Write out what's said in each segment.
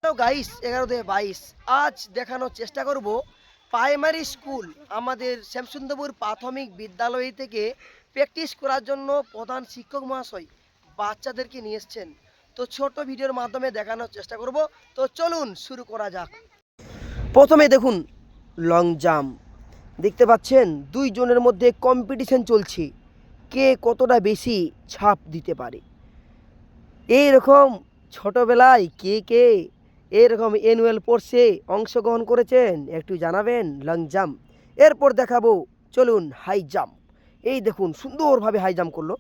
Hello guys, 11-22 আজ দেখানোর চেষ্টা করব প্রাইমারি স্কুল আমাদের শ্যামসুন্দরপুর প্রাথমিক বিদ্যালয় থেকে প্র্যাকটিস করার জন্য প্রধান শিক্ষক মহাশয় বাচ্চাদেরকে নিয়ে এসছেন। তো ছোট ভিডিওর মাধ্যমে দেখানোর চেষ্টা করব। তো চলুন শুরু করা যাক। প্রথমে দেখুন লং জাম্প দেখতে পাচ্ছেন, দুইজনের মধ্যে কম্পিটিশন চলছে কে কতটা বেশি ছাপ দিতে পারে। এইরকম ছোটোবেলায় কে কে এরকম অ্যানুয়াল স্পোর্টসে অংশগ্রহণ করেছেন একটু জানাবেন। লং জাম্প, এরপর দেখাবো চলুন হাই জাম্প। এই দেখুন সুন্দরভাবে হাই জাম্প করলো।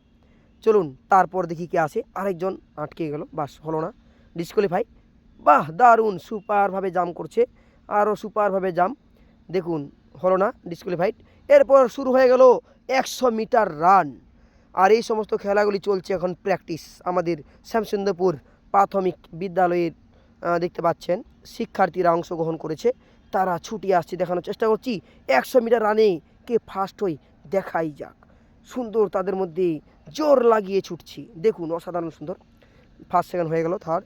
চলুন তারপর দেখি কে আসে। আরেকজন আটকে গেল, বাস হলো না, ডিসকোয়ালিফাই। বাহ, দারুণ সুপারভাবে জাম্প করছে, আরও সুপারভাবে জাম্প। দেখুন হলো না, ডিসকোয়ালিফাইড। এরপর শুরু হয়ে গেল 100 মিটার রান। আর এই সমস্ত খেলাগুলি চলছে এখন প্র্যাকটিস আমাদের শ্যামসুন্দরপুর প্রাথমিক বিদ্যালয়ের। দেখতে পাচ্ছেন শিক্ষার্থীরা অংশগ্রহণ করেছে, তারা ছুটি আসছে। দেখানোর চেষ্টা করছি 100 মিটার রানে কে ফার্স্ট হই দেখাই যাক। সুন্দর তাদের মধ্যে জোর লাগিয়ে ছুটছি, দেখুন অসাধারণ সুন্দর। ফার্স্ট সেকেন্ড হয়ে গেল, থার্ড।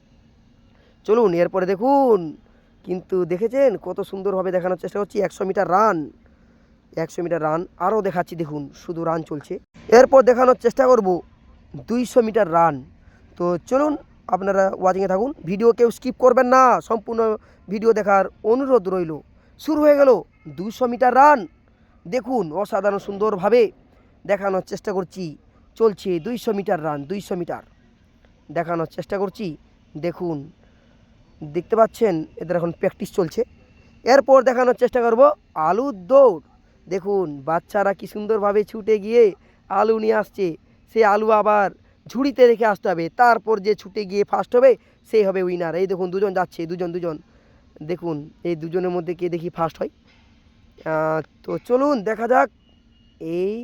চলুন এরপরে দেখুন, কিন্তু দেখেছেন কত সুন্দরভাবে দেখানোর চেষ্টা করছি 100 মিটার রান। 100 মিটার রান আরও দেখাচ্ছি, দেখুন শুধু রান চলছে। এরপর দেখানোর চেষ্টা করব 200 মিটার রান। তো চলুন আপনারা ওয়াচিংয়ে থাকুন, ভিডিও কেউ স্কিপ করবেন না, সম্পূর্ণ ভিডিও দেখার অনুরোধ রইল। শুরু হয়ে গেল 200 মিটার রান। দেখুন অসাধারণ সুন্দরভাবে দেখানোর চেষ্টা করছি, চলছে 200 মিটার রান। 200 মিটার দেখানোর চেষ্টা করছি, দেখুন দেখতে পাচ্ছেন এদের এখন প্র্যাকটিস চলছে। এরপর দেখানোর চেষ্টা করব আলুর দৌড়। দেখুন বাচ্চারা কি সুন্দরভাবে ছুটে গিয়ে আলু নিয়ে আসছে। সেই আলু আবার ঝুড়িতে রেখে আসতে হবে, তারপর যে ছুটে গিয়ে ফার্স্ট হবে সেই হবে উইনার। এই দেখুন দুজন যাচ্ছে, দুজন। দেখুন এই দুজনের মধ্যে কে দেখি ফার্স্ট হয়। তো চলুন দেখা যাক। এই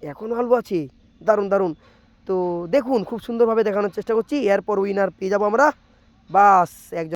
এখন আলু আছে, দারুণ। তো দেখুন খুব সুন্দরভাবে দেখানোর চেষ্টা করছি, এরপর উইনার পেয়ে যাবো আমরা। বাস একজন